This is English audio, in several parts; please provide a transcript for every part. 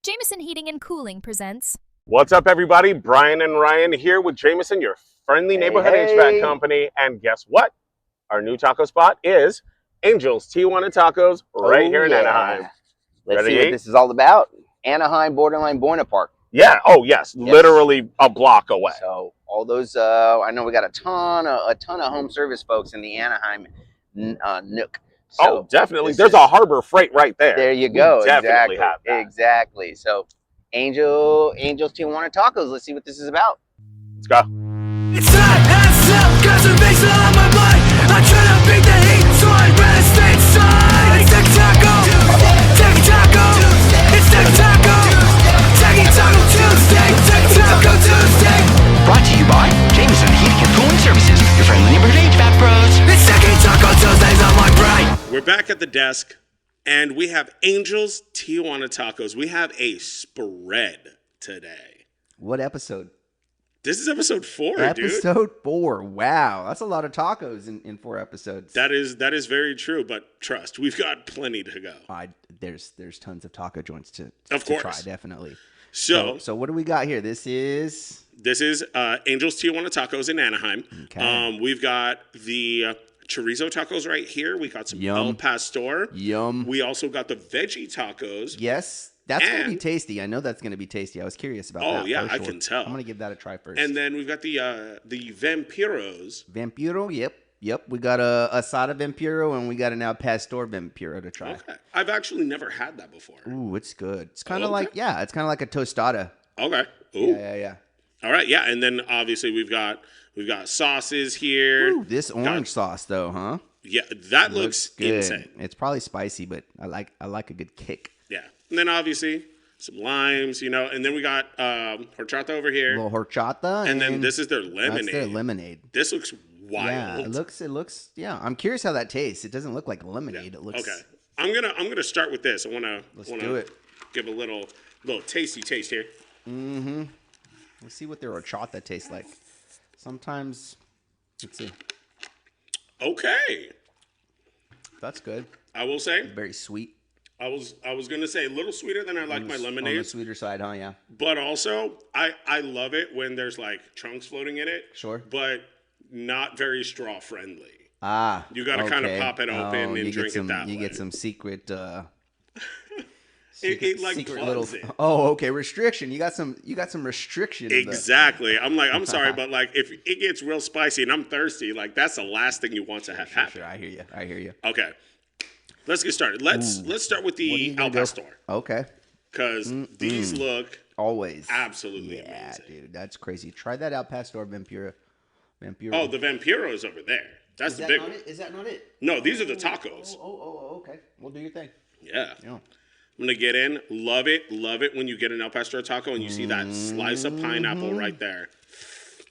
Jamison Heating and Cooling presents. What's up, everybody? Brian and Ryan here with Jamison, your friendly neighborhood HVAC company. And guess what? Our new taco spot is Angel's Tijuana Tacos right here in Anaheim. Let's Ready? see what this is all about. Anaheim, borderline Buena Park. Yeah. Oh, yes. Literally a block away. So all those, I know we got a ton of home service folks in the Anaheim nook. So definitely. There's a Harbor Freight right there. There you go. Definitely have that. Exactly. So Angel's Tijuana Tacos. Let's see what this is about. Let's go. It's hot as hell, conservation on my mind. I'm trying to beat the heat, so I'd rather stay inside. It's Tech Taco, Tech Taco, it's Tech Taco, Techie Taco Tuesday, Tech Taco Tuesday. Brought to you by Jamison Heating and Cooling Services, your friendly neighborhood HVAC pros. It's Techie Taco Tuesdays on my brain. We're back at the desk, and we have Angel's Tijuana Tacos. We have a spread today. What episode? This is episode 4, dude. Episode 4. Wow, that's a lot of tacos in 4 episodes. That is very true, but trust, we've got plenty to go. There's tons of taco joints to course. try, definitely. So what do we got here? This is Angel's Tijuana Tacos in Anaheim. Okay. We've got the chorizo tacos right here. We got some El Pastor. Yum. We also got the veggie tacos. Yes. That's going to be tasty. I know that's going to be tasty. I was curious about that. Oh, yeah, for I sure. can tell. I'm going to give that a try first. And then we've got the Vampiros. Vampiro, yep. We got a asada Vampiro, and we got an El Pastor Vampiro to try. Okay. I've actually never had that before. Ooh, it's good. It's kind of it's kind of like a tostada. Okay. Ooh. Yeah. All right, yeah, and then obviously we've got sauces here. Ooh, this orange sauce though, huh? Yeah, that looks good. insane. It's probably spicy, but I like a good kick. Yeah, and then obviously some limes, and then we got horchata over here. A little horchata, and then this is their lemonade. That's their lemonade. This looks wild. Yeah, it looks. Yeah, I'm curious how that tastes. It doesn't look like lemonade. Yeah. It looks. Okay, I'm gonna start with this. Let's do it. Give a little tasty taste here. Mm-hmm. Let's see what their horchata tastes like. Sometimes, let's see. Okay. That's good. I will say. Very sweet. I was gonna say a little sweeter than I like my lemonade. On the sweeter side, huh? Yeah. But also, I love it when there's like chunks floating in it. Sure. But not very straw friendly. Ah. You got to kind of pop it open and drink it that way. You get some secret. It like secret plugs little. it. Oh, okay. Restriction. You got some restriction. Exactly. I'm sorry, but like if it gets real spicy and I'm thirsty, like that's the last thing you want to have happen. Sure. I hear you. Okay. Let's get started. Let's start with the Al Pastor. Okay. Because these look always absolutely amazing. Dude, that's crazy. Try that Al Pastor Vampiro. Oh, the Vampiro is over there. That's the big one. Is that not it? No, these are the tacos. Oh, okay. Well, do your thing. Yeah. I'm going to get in. Love it when you get an El Pastor taco and you see that slice of pineapple right there.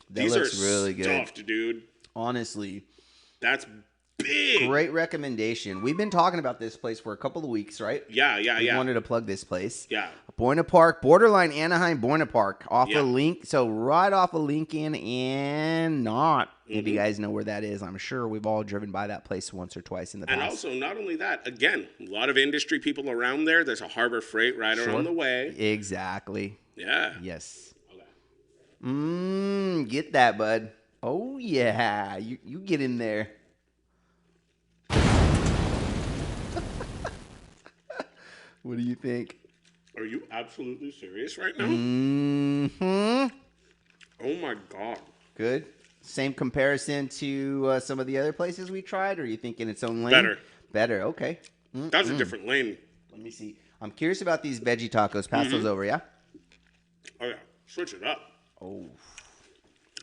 These looks are really good. stuffed, dude. Honestly. That's big. Great recommendation. We've been talking about this place for a couple of weeks, right? Yeah. We wanted to plug this place. Yeah. Buena Park, borderline Anaheim, Buena Park. Off of Link. So right off of Lincoln and not. If you guys know where that is, I'm sure we've all driven by that place once or twice in the past. And also, not only that, again, a lot of industry people around there. There's a Harbor Freight right around the way. Exactly. Yeah. Yes. Okay. Get that, bud. Oh, yeah. You get in there. What do you think? Are you absolutely serious right now? Mm-hmm. Oh, my God. Good. Same comparison to some of the other places we tried, or are you thinking its own lane? Better, okay. That's a different lane. Let me see. I'm curious about these veggie tacos. Pass those over, yeah? Oh, yeah. Switch it up. Oh.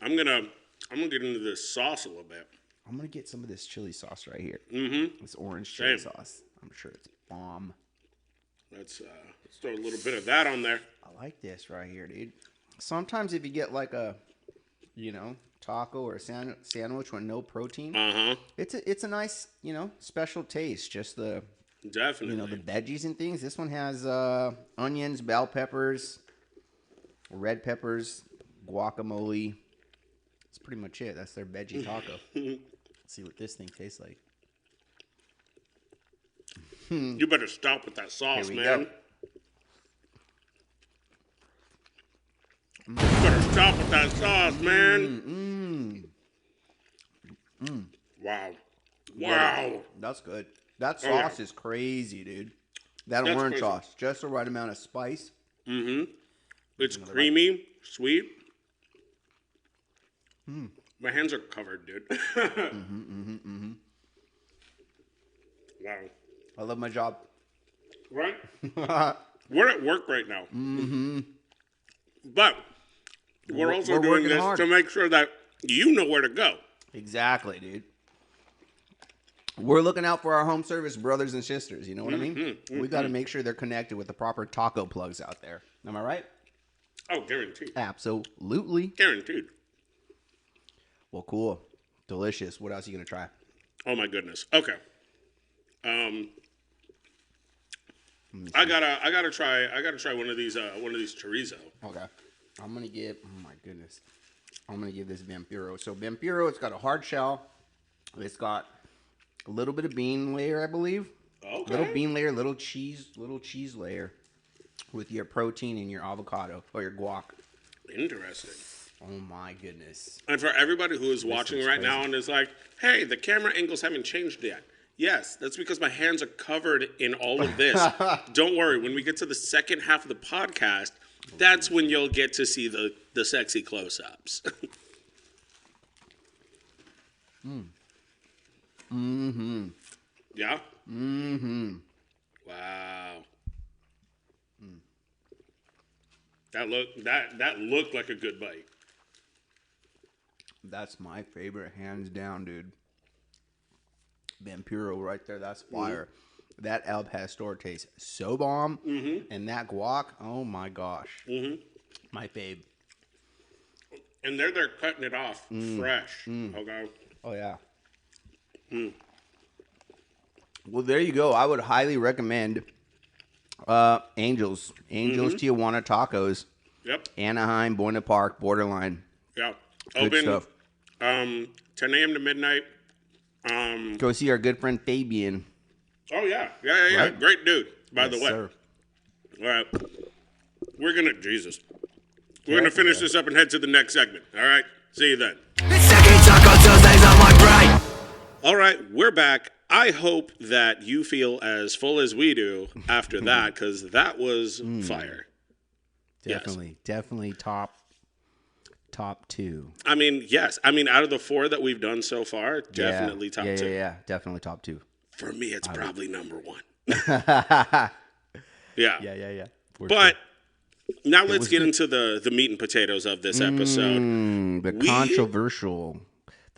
I'm gonna get into this sauce a little bit. I'm going to get some of this chili sauce right here. Mm-hmm. This orange chili sauce. I'm sure it's bomb. Let's throw a little bit of that on there. I like this right here, dude. Sometimes if you get like a, taco or a sandwich with no protein, it's a nice, special taste. Just the definitely the veggies and things. This one has onions, bell peppers, red peppers, guacamole. That's pretty much it. That's their veggie taco. Let's see what this thing tastes like. You better stop with that sauce, Here we man. go. Better stop with that sauce, man. Wow. Wow. That's good. That Oh, yeah. sauce is crazy, dude. That That's orange crazy. sauce, just the right amount of spice. It's creamy, sweet. My hands are covered, dude. Wow. I love my job. Right? We're at work right now. But we're also we're doing working this hard. to make sure that you know where to go. Exactly, dude. We're looking out for our home service brothers and sisters. You know what I mean? We got to make sure they're connected with the proper taco plugs out there. Am I right? Oh, guaranteed. Absolutely. Guaranteed. Well, cool. Delicious. What else are you going to try? Oh my goodness. Okay. I gotta try one of these chorizo. Okay. I'm going to give, oh my goodness. I'm going to give this Vampiro. So Vampiro, it's got a hard shell. It's got a little bit of bean layer, I believe. Okay. Little bean layer, little cheese layer with your protein and your avocado or your guac. Interesting. Oh my goodness. And for everybody who is watching is right crazy. now and is like, hey, the camera angles haven't changed yet. Yes, that's because my hands are covered in all of this. Don't worry, when we get to the second half of the podcast, that's when you'll get to see the sexy close-ups. Yeah? Wow. That looked like a good bite. That's my favorite, hands down, dude. Vampiro right there, that's fire. That El Pastor tastes so bomb. And that guac, oh my gosh. My fave. And they're cutting it off fresh. Okay. Oh, yeah. Well, there you go. I would highly recommend Angels Tijuana Tacos. Yep. Anaheim, Buena Park, borderline. Yeah. Good Open stuff. 10 a.m. to midnight. Go see our good friend Fabian. Oh, yeah. Yeah. Right? Great dude, by the Yes, way. sir. All right. We're going to finish this up and head to the next segment. All right. See you then. It's second Taco Tuesdays on my brain. All right. We're back. I hope that you feel as full as we do after that, because that was fire. Definitely top two. I mean, yes. I mean, out of the 4 that we've done so far, definitely top 2. Yeah, definitely top 2. For me, it's probably number 1. Yeah. Yeah. For But now let's get into the meat and potatoes of this episode. The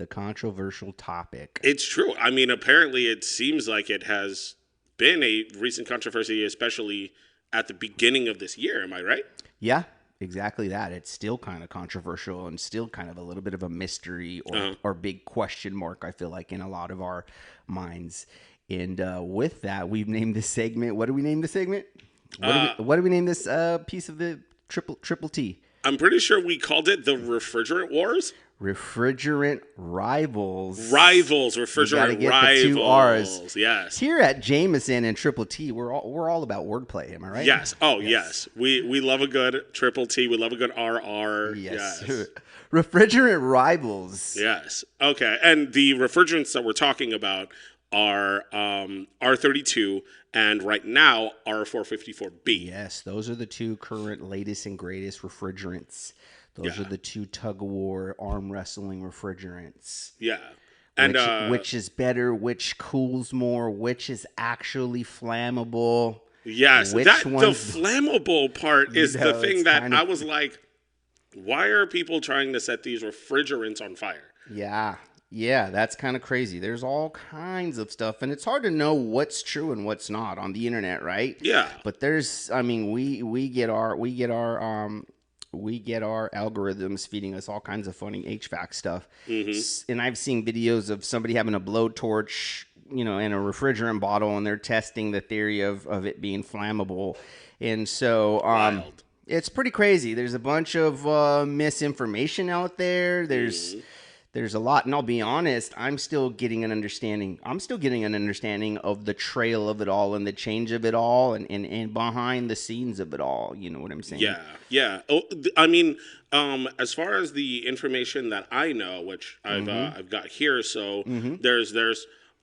controversial topic. It's true. I mean, apparently it seems like it has been a recent controversy, especially at the beginning of this year. Am I right? Yeah, exactly that. It's still kind of controversial and still kind of a little bit of a mystery or big question mark, I feel like, in a lot of our minds. And with that, we've named this segment. What do we name the segment? What do we name this piece of the triple T? I'm pretty sure we called it the Refrigerant Wars. Refrigerant Rivals. Refrigerant get Rivals. the 2 R's. Yes. Here at Jamison and Triple T, we're all about wordplay. Am I right? Yes. Oh, yes. We love a good triple T. We love a good RR. Yes. Yes. Refrigerant Rivals. Yes. Okay. And the refrigerants that we're talking about are R32 and right now R454B. Yes, those are the 2 current latest and greatest refrigerants. Those Yeah. are the 2 tug-of-war arm wrestling refrigerants. Yeah. And which is better, which cools more, which is actually flammable. yes, which the one's- flammable part is the know, thing it's that kind of- I was like, why are people trying to set these refrigerants on fire? Yeah, that's kind of crazy. There's all kinds of stuff, and it's hard to know what's true and what's not on the internet, right? Yeah. But there's, I mean, we get our algorithms feeding us all kinds of funny HVAC stuff. And I've seen videos of somebody having a blowtorch, in a refrigerant bottle, and they're testing the theory of it being flammable. And so Wild. it's pretty crazy. There's a bunch of misinformation out there. There's there's a lot, and I'll be honest, I'm still getting an understanding of the trail of it all and the change of it all and behind the scenes of it all. You know what I'm saying? Yeah. Oh, I mean, as far as the information that I know, which I've got here, so there's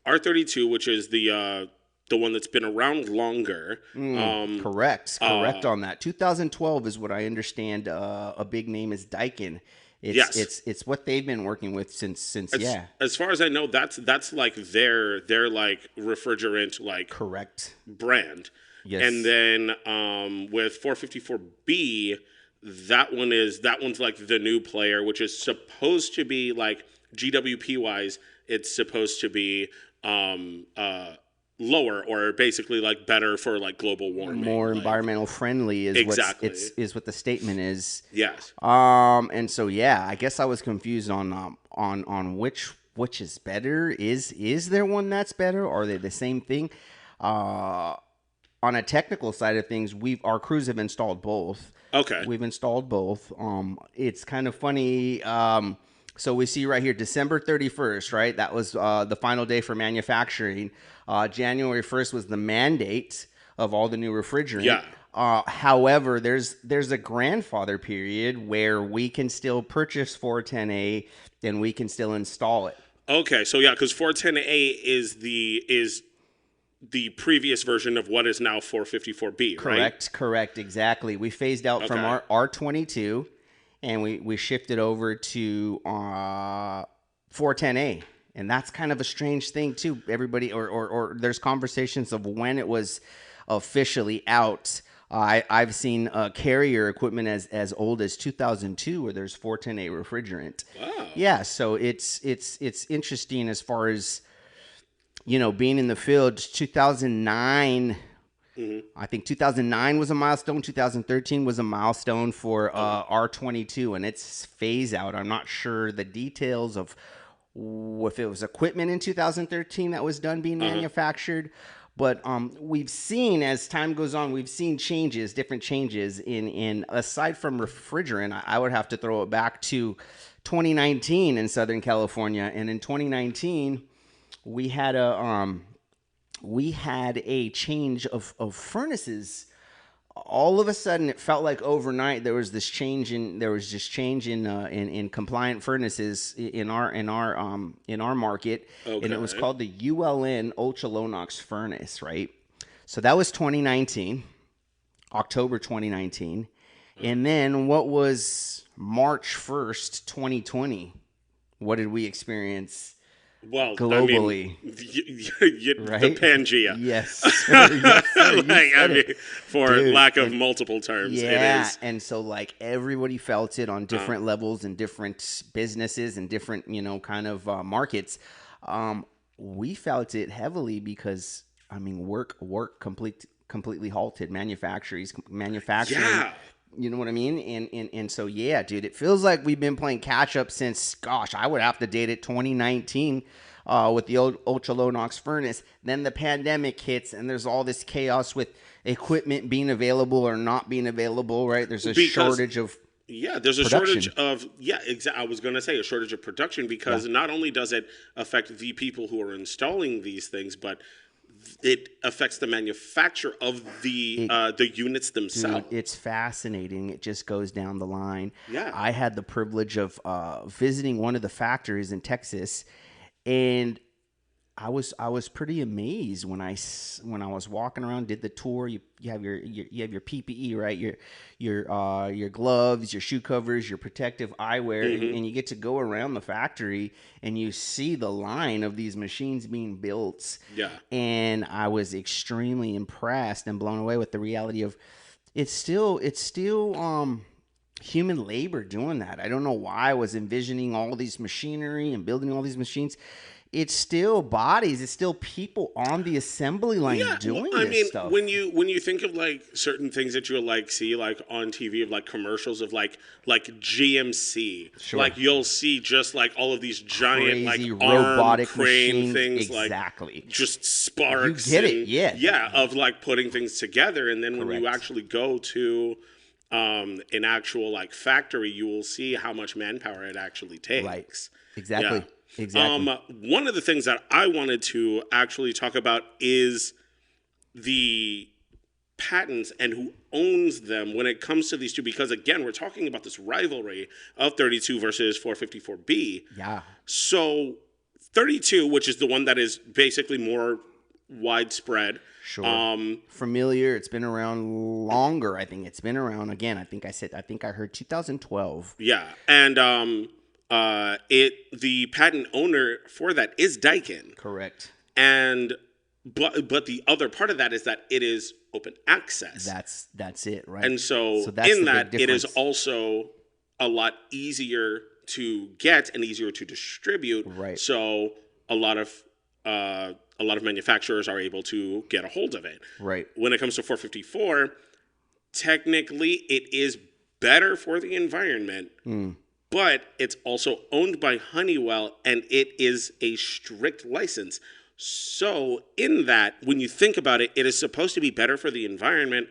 R32, which is the one that's been around longer. Correct on that. 2012 is what I understand. A big name is Daikin. It's what they've been working with since. As far as I know, that's like their like refrigerant like correct brand. Yes. And then with 454B, that one's like the new player, which is supposed to be like GWP wise, it's supposed to be lower or basically like better for like global warming, more like, environmental friendly is exactly is what the statement is. Yes. And so I guess I was confused on which is better. Is there one that's better, or are they the same thing? On a technical side of things, our crews have installed both. Okay. We've installed both. It's kind of funny. So we see right here, December 31st, right? That was the final day for manufacturing. January 1st was the mandate of all the new refrigerant. Yeah. However, there's a grandfather period where we can still purchase 410A and we can still install it. Okay, so because 410A is the previous version of what is now 454B, right? Correct, exactly. We phased out from our R22 and we shifted over to 410A. And that's kind of a strange thing too. Everybody or there's conversations of when it was officially out. I've seen carrier equipment as old as 2002 where there's 410A refrigerant. Wow. Yeah, so it's interesting as far as being in the field. 2009. I think 2009 was a milestone. 2013 was a milestone for R22 and its phase out. I'm not sure the details of if it was equipment in 2013 that was done being manufactured. But we've seen, as time goes on, we've seen different changes in aside from refrigerant. I would have to throw it back to 2019 in Southern California. And in 2019, we had a change of furnaces. All of a sudden, it felt like overnight there was this change in compliant furnaces in our market, and it was called the ULN ultra low NOx furnace, right? So that was 2019, October 2019, and then what was March 1st, 2020? What did we experience? Well, globally, I mean, right? The Pangea. Yes, sir. Yes, sir. For lack of multiple terms, it is. And so everybody felt it on different levels and different businesses and different, kind of markets. We felt it heavily because work completely halted. Manufacturing. Yeah. You know what I mean? And so, dude, it feels like we've been playing catch up since, I would have to date it 2019 with the old ultra low NOx furnace. Then the pandemic hits and there's all this chaos with equipment being available or not being available, right? There's a shortage of there's a production. shortage of I was going to say a shortage of production because not only does it affect the people who are installing these things, but it affects the manufacture of the units themselves. Dude, it's fascinating. It just goes down the line. Yeah. I had the privilege of visiting one of the factories in Texas, and I was pretty amazed when I was walking around, did the tour. You have your PPE, right? Your gloves, your shoe covers, your protective eyewear, and you get to go around the factory and you see the line of these machines being built. Yeah. And I was extremely impressed and blown away with the reality of it's still human labor doing that. I don't know why I was envisioning all these machinery and building all these machines. It's still bodies. It's still people on the assembly line doing this stuff. when you think of certain things that you'll see on TV of commercials of like GMC, sure. You'll see just all of these giant crazy robotic machine crane things, exactly. Just sparks. You get it, yeah. Of putting things together, and then when you actually go to in actual like factory, you will see how much manpower it actually takes. Right. Exactly. Yeah. Exactly. One of the things that I wanted to actually talk about is the patents and who owns them when it comes to these two, because again, we're talking about this rivalry of 32 versus 454B. Yeah. So 32, which is the one that is basically more widespread. Sure. Familiar. It's been around longer. I think it's been around again. I think I heard 2012. Yeah. And the patent owner for that is Daikin. Correct. And but the other part of that is that it is open access. That's it, right? And so that's in the that, big it is difference. also a lot easier to get and easier to distribute. Right. So a lot of manufacturers are able to get a hold of it. Right. When it comes to 454, technically it is better for the environment, but it's also owned by Honeywell and it is a strict license. So in that, when you think about it, it is supposed to be better for the environment,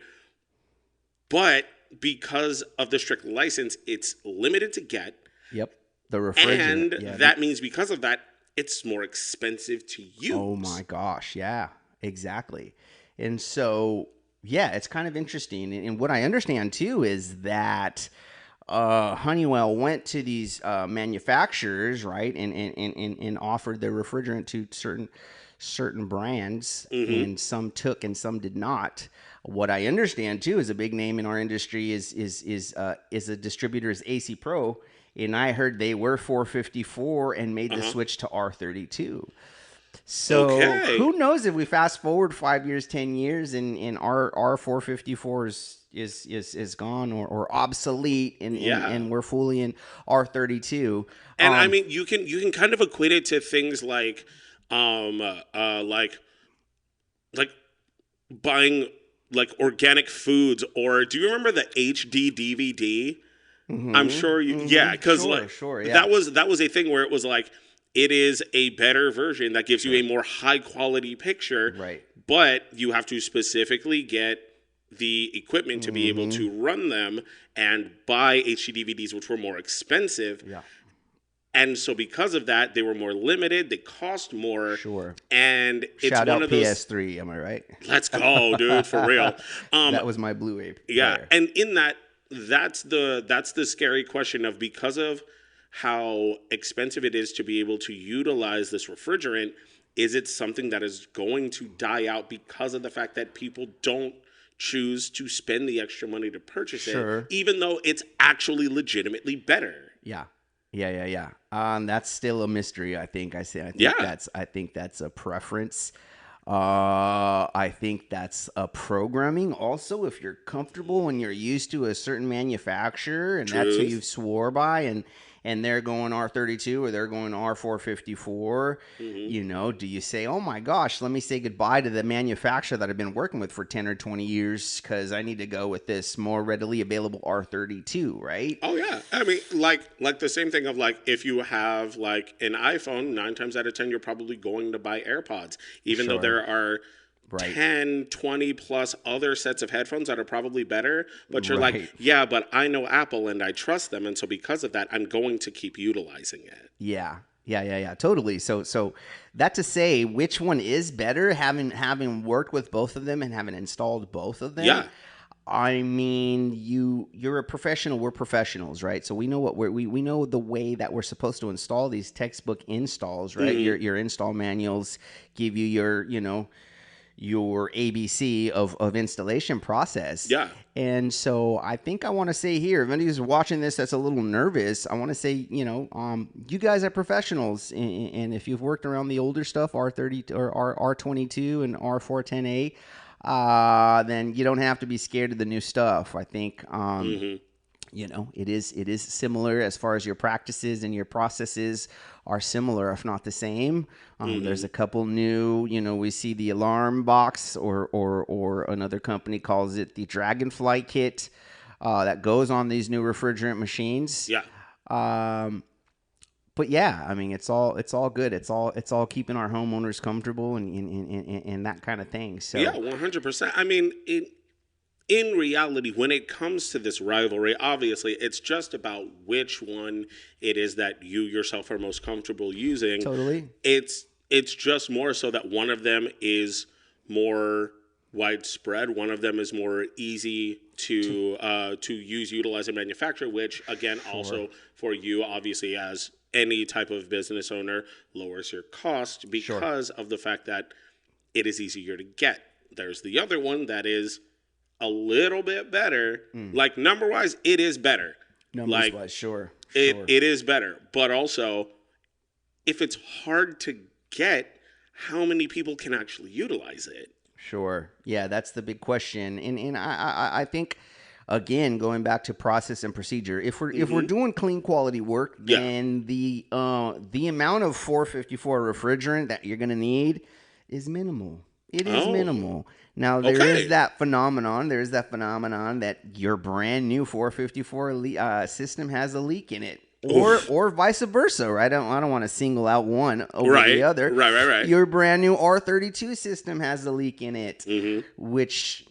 but because of the strict license, it's limited to get. Yep. The refrigerant. And that means because of that, it's more expensive to use. Oh my gosh, yeah, exactly. And so, yeah, it's kind of interesting. And what I understand too is that Honeywell went to these manufacturers, right, and offered their refrigerant to certain brands, and some took and some did not. What I understand too is a big name in our industry is a distributor is AC Pro. And I heard they were 454 and made the switch to R32. So who knows if we fast forward 5 years, 10 years, and our 454 is gone or obsolete, and we're fully in R32. And I mean, you can kind of equate it to things like buying like organic foods, or do you remember the HD DVD? I'm sure you, because that was a thing where it was like, it is a better version that gives you a more high quality picture, right? But you have to specifically get the equipment to be able to run them and buy HD DVDs, which were more expensive. Yeah. And so because of that, they were more limited. They cost more. Sure. And it's Shout one out of those. PS3, am I right? Let's go, dude, for real. That was my Blu-ray player. Yeah, and in that, that's the scary question of, because of how expensive it is to be able to utilize this refrigerant, is it something that is going to die out because of the fact that people don't choose to spend the extra money to purchase it, even though it's actually legitimately better? Yeah. That's still a mystery. I think that's a preference. I think that's a programming. Also, if you're comfortable and you're used to a certain manufacturer and that's who you swore by, and they're going R32 or they're going R454, you know, do you say, oh my gosh, let me say goodbye to the manufacturer that I've been working with for 10 or 20 years because I need to go with this more readily available R32, right? Oh yeah. I mean, like the same thing of like, if you have like an iPhone, 9 times out of 10, you're probably going to buy AirPods, even though there are 10, 20 plus other sets of headphones that are probably better, but you're like, yeah, but I know Apple and I trust them, and so because of that, I'm going to keep utilizing it. Yeah, totally. So that to say, which one is better, having worked with both of them and having installed both of them? Yeah. I mean, you're a professional. We're professionals, right? So we know what we know the way that we're supposed to install these textbook installs, right? Your install manuals give you your ABC of installation process. Yeah. And so I think I want to say here, if anybody's watching this that's a little nervous, I want to say, you guys are professionals. And if you've worked around the older stuff, R30 or R22 and R410A, then you don't have to be scared of the new stuff. I think, it is similar as far as your practices and your processes are similar, if not the same. There's a couple new, we see the alarm box or another company calls it the Dragonfly kit that goes on these new refrigerant machines. Yeah. But yeah, I mean, it's all good. It's all keeping our homeowners comfortable and that kind of thing. So yeah, 100%. I mean, in reality, when it comes to this rivalry, obviously, it's just about which one it is that you yourself are most comfortable using. Totally. It's just more so that one of them is more widespread. One of them is more easy to use, utilize, and manufacture. Which again, also for you, obviously, as any type of business owner, lowers your cost because of the fact that it is easier to get. There's the other one that is a little bit better. Like number wise, it is better. Numbers wise, sure. It is better. But also, if it's hard to get, how many people can actually utilize it? Sure. Yeah, that's the big question. And I think, again, going back to process and procedure, if we're doing clean quality work, then the amount of 454 refrigerant that you're going to need is minimal. It is minimal. Now, there is that phenomenon. There's that phenomenon that your brand new 454 system has a leak in it. Or vice versa, right? I don't want to single out one over the other. Right. Your brand new R32 system has a leak in it, which,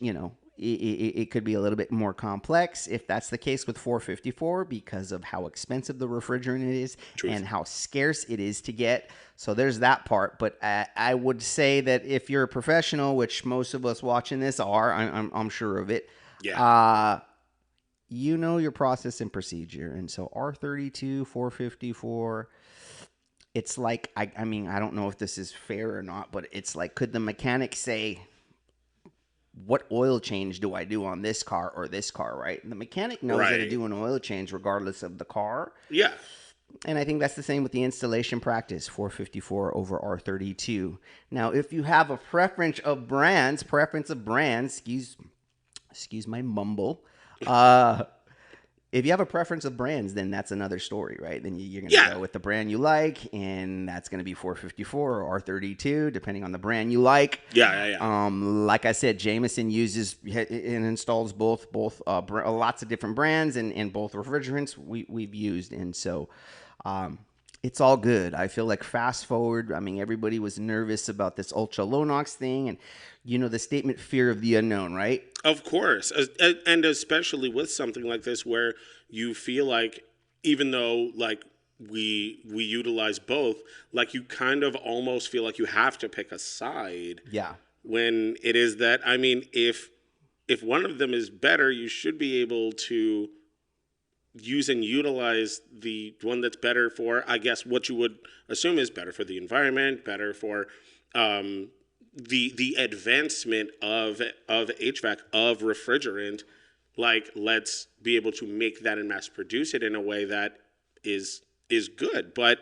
it could be a little bit more complex if that's the case with 454 because of how expensive the refrigerant is and how scarce it is to get. So there's that part. But I would say that if you're a professional, which most of us watching this are, I'm sure of it. Yeah. You know your process and procedure. And so R32, 454, it's like, I mean, I don't know if this is fair or not, but it's like, could the mechanic say, what oil change do I do on this car or this car, right? And the mechanic knows how to do an oil change regardless of the car. Yeah. And I think that's the same with the installation practice, 454 over R32. Now, if you have a preference of brands, excuse my mumble, if you have a preference of brands, then that's another story, right? Then you're going to go with the brand you like, and that's going to be 454 or R32, depending on the brand you like. Yeah. Like I said, Jamison uses and installs both lots of different brands and both refrigerants we've used, and so it's all good. I feel like fast forward, I mean, everybody was nervous about this ultra low NOx thing, and the statement, fear of the unknown, right? Of course. And especially with something like this where you feel like, even though like we utilize both, like you kind of almost feel like you have to pick a side. Yeah. When it is that, I mean, if one of them is better, you should be able to use and utilize the one that's better for, I guess, what you would assume is better for the environment, better for the advancement of HVAC, of refrigerant. Like, let's be able to make that and mass produce it in a way that is good. But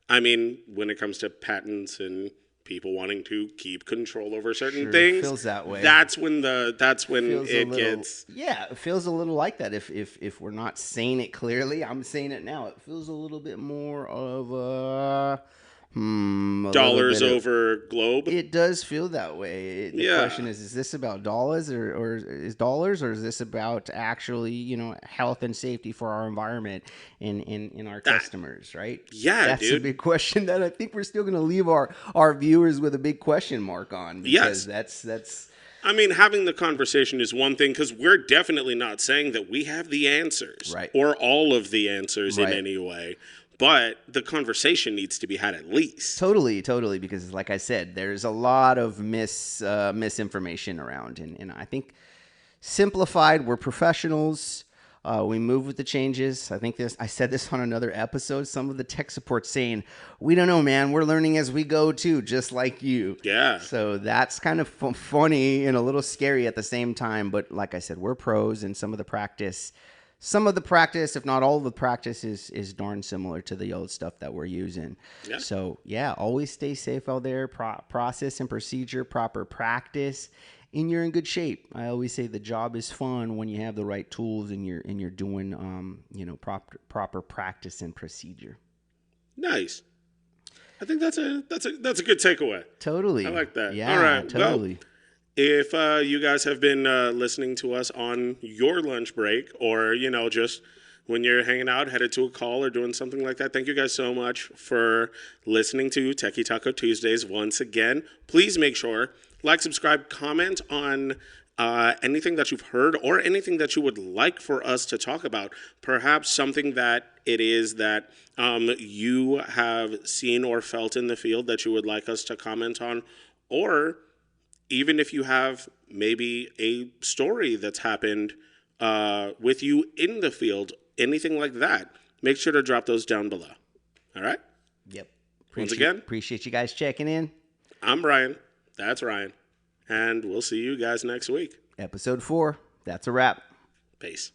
I mean, when it comes to patents and people wanting to keep control over certain things, feels that way. That's when it gets. Yeah, it feels a little like that. If we're not saying it clearly, I'm saying it now. It feels a little bit more of dollars over globe. It does feel that way. The question is this about dollars or is this about actually, health and safety for our environment and our customers, right? Yeah, that's a big question that I think we're still going to leave our viewers with a big question mark on. Because that's. I mean, having the conversation is one thing, because we're definitely not saying that we have the answers, right, or all of the answers in any way. But the conversation needs to be had at least. Totally, because like I said, there's a lot of misinformation around. And I think simplified, we're professionals. We move with the changes. I said this on another episode. Some of the tech support saying, we don't know, man. We're learning as we go too, just like you. Yeah. So that's kind of funny and a little scary at the same time. But like I said, we're pros, and some of the practice, if not all of the practice, is darn similar to the old stuff that we're using. Yeah. So, always stay safe out there. Process and procedure, proper practice, and you're in good shape. I always say the job is fun when you have the right tools and you're doing proper practice and procedure. Nice. I think that's a good takeaway. Totally. I like that. Yeah, all right. totally. Well, if you guys have been listening to us on your lunch break, or, just when you're hanging out, headed to a call or doing something like that, thank you guys so much for listening to Techie Taco Tuesdays once again. Please make sure, like, subscribe, comment on anything that you've heard or anything that you would like for us to talk about. Perhaps something that it is that you have seen or felt in the field that you would like us to comment on, or even if you have maybe a story that's happened with you in the field, anything like that, make sure to drop those down below. All right? Yep. Once again, appreciate you guys checking in. I'm Brian. That's Ryan. And we'll see you guys next week. Episode 4. That's a wrap. Peace.